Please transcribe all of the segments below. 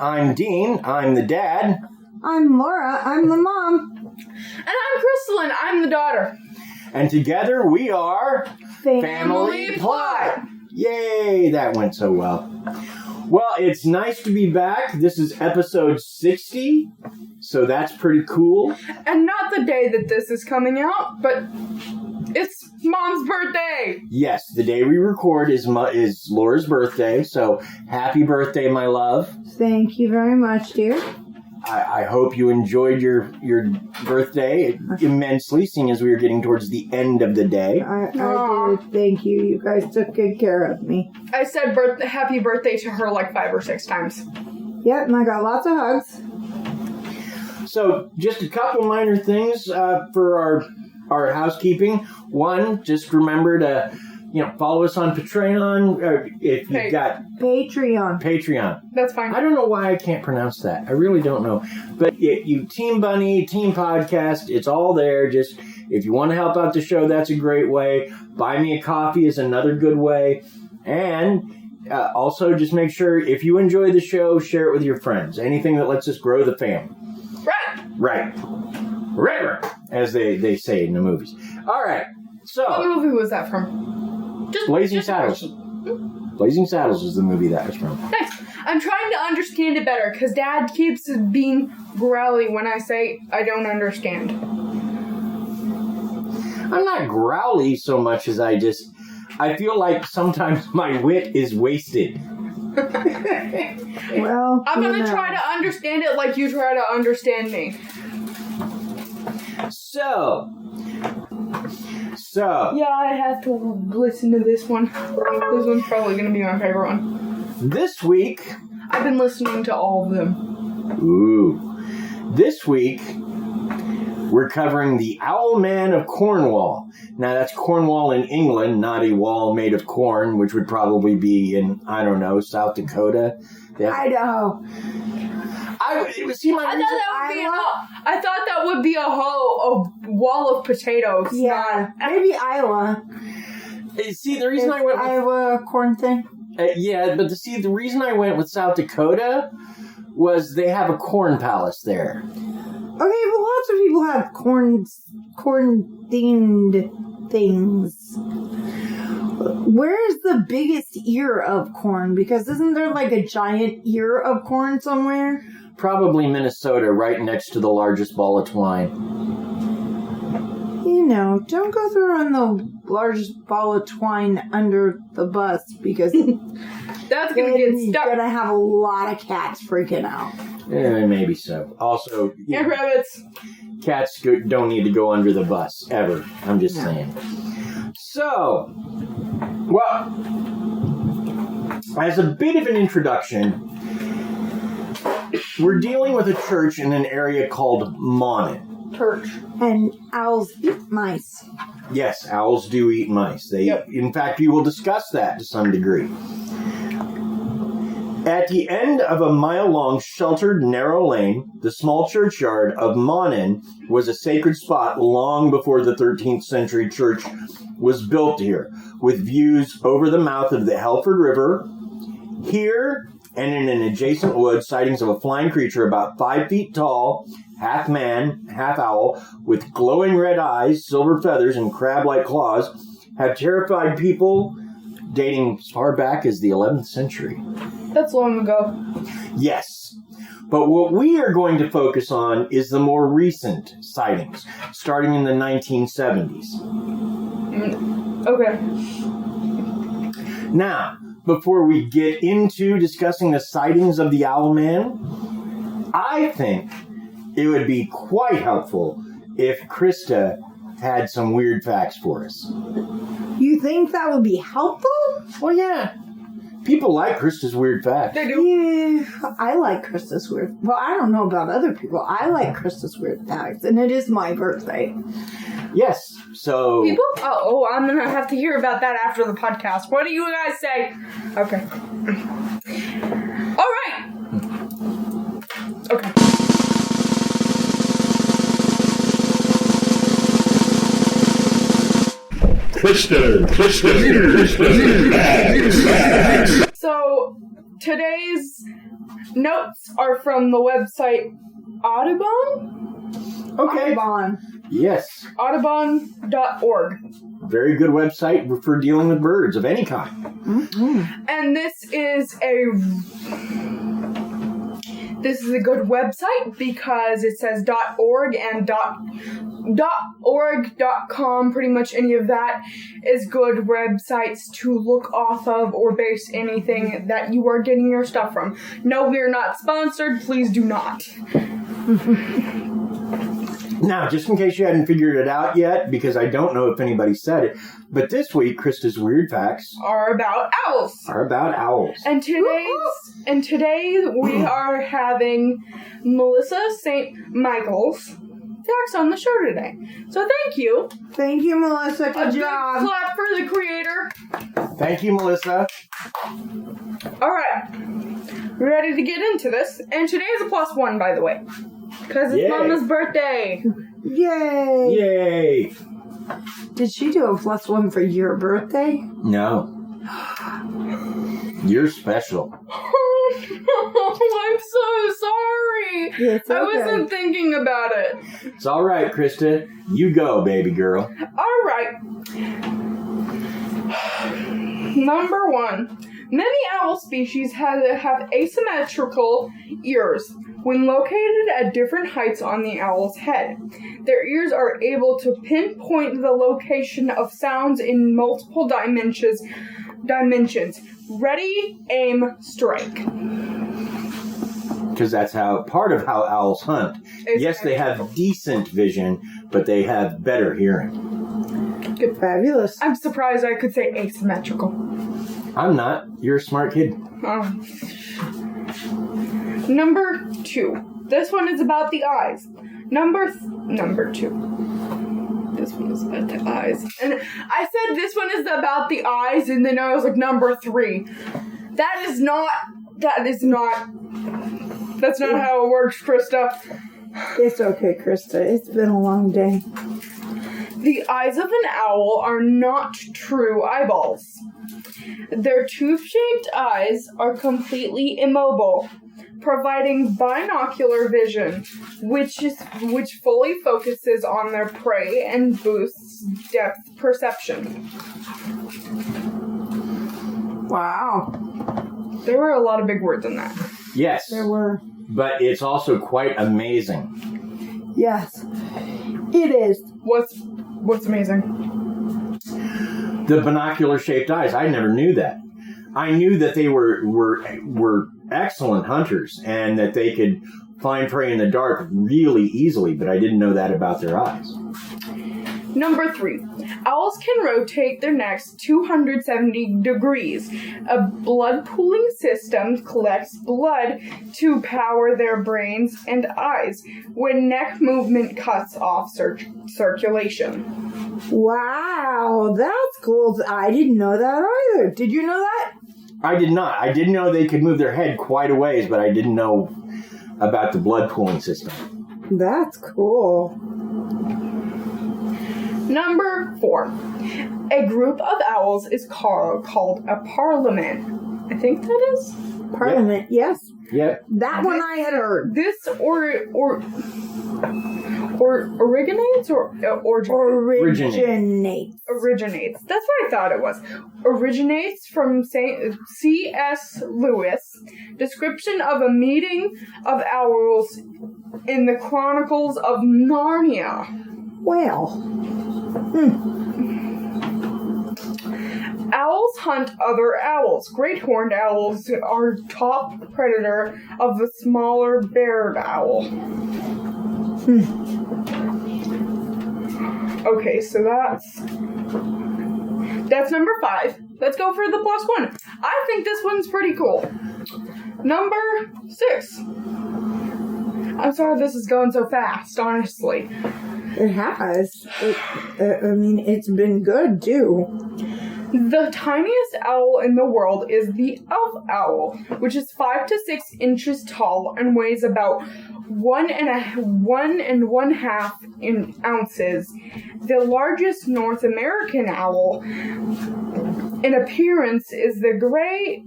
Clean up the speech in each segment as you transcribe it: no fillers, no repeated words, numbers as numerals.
I'm Dean. I'm the dad. I'm Laura. I'm the mom. And I'm Krysta, and I'm the daughter. And together we are... Family Plot. Yay! That went so well. Well, it's nice to be back. This is episode 60, so that's pretty cool. And not the day that this is coming out, but it's Mom's birthday. Yes, the day we record is Laura's birthday, so happy birthday, my love. Thank you very much, dear. I hope you enjoyed your birthday immensely, seeing as we were getting towards the end of the day. I did. Thank you. You guys took good care of me. I said happy birthday to her like 5 or 6 times. Yep, and I got lots of hugs. So, just a couple minor things for our housekeeping. One, just remember to follow us on Patreon. If you've got Patreon. That's fine. I don't know why I can't pronounce that. I really don't know. But you Team Bunny, Team Podcast, it's all there. Just if you want to help out the show, that's a great way. Buy me a coffee is another good way. And also just make sure if you enjoy the show, share it with your friends. Anything that lets us grow the family. Right. As they say in the movies. All right. So, what movie was that from? Blazing Saddles. Blazing Saddles is the movie that was from. Thanks. I'm trying to understand it better, because Dad keeps being growly when I say I don't understand. I'm not growly so much as I feel like sometimes my wit is wasted. Well, I'm going to try to understand it like you try to understand me. So... Yeah, I have to listen to this one. This one's probably going to be my favorite one. This week... I've been listening to all of them. Ooh. This week, we're covering the Owlman of Cornwall. Now, that's Cornwall in England, not a wall made of corn, which would probably be in, I don't know, South Dakota. Idaho. I thought that would be a wall of potatoes. Yeah, maybe Iowa. See, the reason I went with Iowa corn thing. Yeah, but the reason I went with South Dakota was they have a corn palace there. Okay, well, lots of people have corn-themed things. Where's the biggest ear of corn? Because isn't there like a giant ear of corn somewhere? Probably Minnesota, right next to the largest ball of twine. Don't go throwing the largest ball of twine under the bus, because that's going to get stuck. You're going to have a lot of cats freaking out. Maybe so. Also, and rabbits. Cats don't need to go under the bus, ever. I'm just saying. So, well, as a bit of an introduction, we're dealing with a church in an area called Mawnan. Church. And owls eat mice. Yes, owls do eat mice. In fact, we will discuss that to some degree. At the end of a mile-long, sheltered, narrow lane, the small churchyard of Mawnan was a sacred spot long before the 13th century church was built here, with views over the mouth of the Helford River. Here, and in an adjacent wood, sightings of a flying creature about 5 feet tall, half man, half owl, with glowing red eyes, silver feathers, and crab-like claws, have terrified people dating as far back as the 11th century. That's long ago. Yes. But what we are going to focus on is the more recent sightings, starting in the 1970s. Okay. Now, before we get into discussing the sightings of the Owlman, I think it would be quite helpful if Krysta had some weird facts for us. You think that would be helpful? Well, yeah. People like Krysta's weird facts. They do. Yeah, I like Krysta's weird. Well, I don't know about other people. I like Krysta's weird facts, and it is my birthday. Yes, so... People? Oh, I'm gonna have to hear about that after the podcast. What do you guys say? Okay. All right. Okay. So, today's notes are from the website Audubon? Okay. Audubon. Yes. Audubon.org. Very good website for dealing with birds of any kind. Mm-hmm. And this is a good website because it says .org and .org.com, pretty much any of that is good websites to look off of or base anything that you are getting your stuff from. No, we are not sponsored. Please do not. Now, just in case you hadn't figured it out yet, because I don't know if anybody said it, but this week, Krysta's weird facts Are about owls. are about owls. And today we are having Melissa St. Michael's facts on the show today. So thank you. Thank you, Melissa. A Good big job. clap for the creator. Thank you, Melissa. All right, we're ready to get into this. And today is a +1, by the way, because it's Yay. Mama's birthday. Yay. Yay! Did she do a +1 for your birthday? No. You're special. I'm so sorry. It's I okay. wasn't thinking about it. It's all right, Krysta. You go, baby girl. All right. Number 1. Many owl species have asymmetrical ears when located at different heights on the owl's head. Their ears are able to pinpoint the location of sounds in multiple dimensions. Ready, aim, strike. Because that's part of how owls hunt. Yes, they have decent vision, but they have better hearing. Good, fabulous. I'm surprised I could say asymmetrical. I'm not. You're a smart kid. Number 2. This one is about the eyes. Number 2. This one is about the eyes. And I said this one is about the eyes, and then I was like, number 3. That's not how it works, Krysta. It's okay, Krysta. It's been a long day. The eyes of an owl are not true eyeballs. Their tube-shaped eyes are completely immobile, providing binocular vision, which fully focuses on their prey and boosts depth perception. Wow. There were a lot of big words in that. Yes. There were. But it's also quite amazing. Yes. It is. What's amazing? The binocular-shaped eyes. I never knew that. I knew that they were excellent hunters and that they could find prey in the dark really easily, but I didn't know that about their eyes. Number 3. Owls can rotate their necks 270 degrees. A blood pooling system collects blood to power their brains and eyes when neck movement cuts off circulation. Wow, that's cool. I didn't know that either. Did you know that? I did not. I didn't know they could move their head quite a ways, but I didn't know about the blood pooling system. That's cool. Number 4. A group of owls is called a parliament. I think that is? Parliament, yes. Yep. That one I had heard. This originates or Originates. originates. That's what I thought it was. Originates from C.S. Lewis' description of a meeting of owls in the Chronicles of Narnia. Well. Owls hunt other owls. Great horned owls are top predator of the smaller barred owl. Okay, so that's number 5. Let's go for the plus 1. I think this one's pretty cool. Number 6. I'm sorry this is going so fast, honestly. It has. It's been good, too. The tiniest owl in the world is the elf owl, which is 5 to 6 inches tall and weighs about 1 1/2 ounces. The largest North American owl in appearance is the great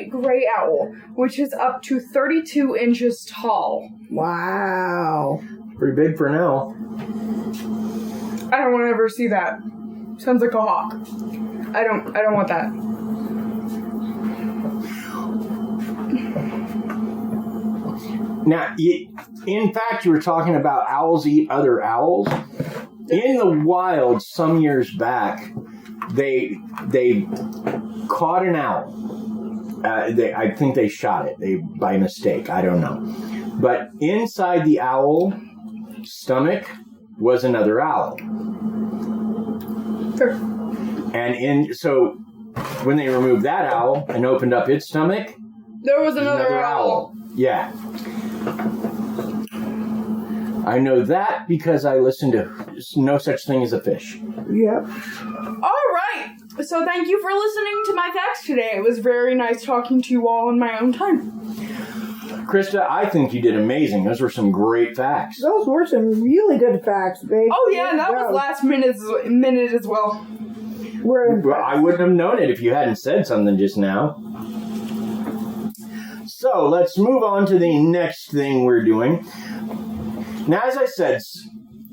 gray owl, which is up to 32 inches tall. Wow. Pretty big for an owl. I don't want to ever see that. Sounds like a hawk. I don't want that. Now, in fact, you were talking about owls eat other owls. In the wild, some years back, they caught an owl. I think they shot it by mistake. I don't know. But inside the owl stomach was another owl. Sure. And so when they removed that owl and opened up its stomach, there was another owl. Yeah. I know that because I listened to No Such Thing as a Fish. Yep. All right. So thank you for listening to my facts today. It was very nice talking to you all in my own time. Krista, I think you did amazing. Those were some great facts. Those were some really good facts, babe. Oh yeah, and that was last minute as well. Well, I wouldn't have known it if you hadn't said something just now. So let's move on to the next thing we're doing. Now, as I said,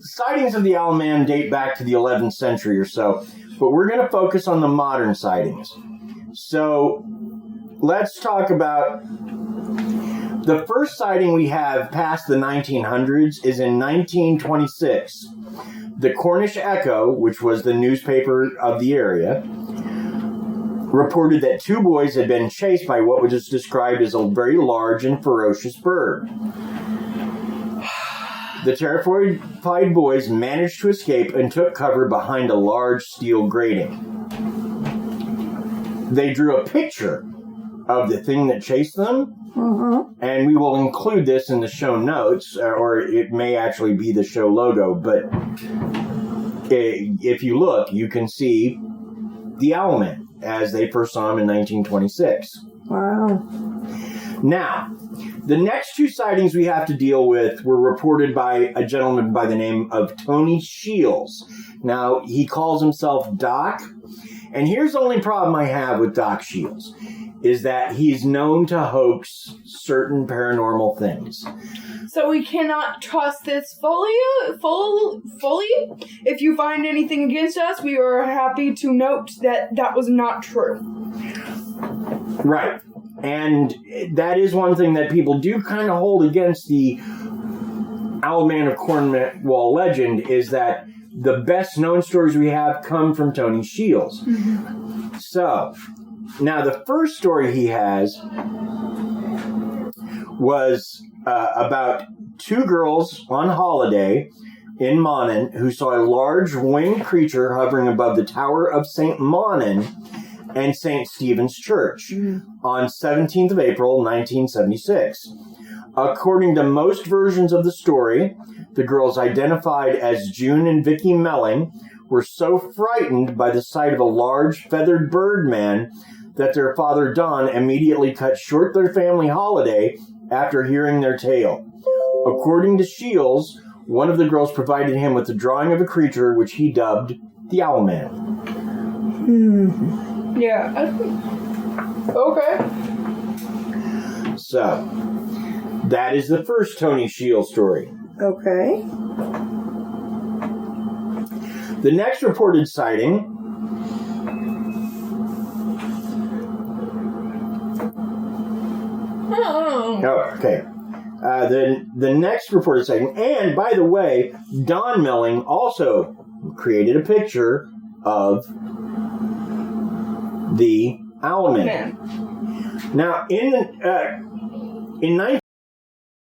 sightings of the Owl Man date back to the 11th century or so, but we're going to focus on the modern sightings. So let's talk about the first sighting we have past the 1900s is in 1926. The Cornish Echo, which was the newspaper of the area, reported that 2 boys had been chased by what was described as a very large and ferocious bird. The terrified boys managed to escape and took cover behind a large steel grating. They drew a picture of the thing that chased them, and we will include this in the show notes, or it may actually be the show logo, but if you look, you can see the Owlman as they first saw him in 1926. Wow. Now, the next 2 sightings we have to deal with were reported by a gentleman by the name of Tony Shields. Now, he calls himself Doc, and here's the only problem I have with Doc Shields, is that he's known to hoax certain paranormal things. So we cannot trust this fully. If you find anything against us, we are happy to note that that was not true. Right. And that is one thing that people do kind of hold against the Owl Man of Cornwall legend, is that the best known stories we have come from Tony Shields. Mm-hmm. So, now the first story he has was about 2 girls on holiday in Mawnan who saw a large winged creature hovering above the tower of St. Mawnan and St. Stephen's Church on 17th of April, 1976. According to most versions of the story, the girls identified as June and Vicky Melling were so frightened by the sight of a large feathered bird man that their father Don immediately cut short their family holiday after hearing their tale. According to Shields, one of the girls provided him with a drawing of a creature which he dubbed the Owl Man. Yeah. Okay. So, that is the first Tony Shields story. Okay. The next reported sighting okay. The next reported sighting, and by the way, Don Melling also created a picture of the Owlman. Now, in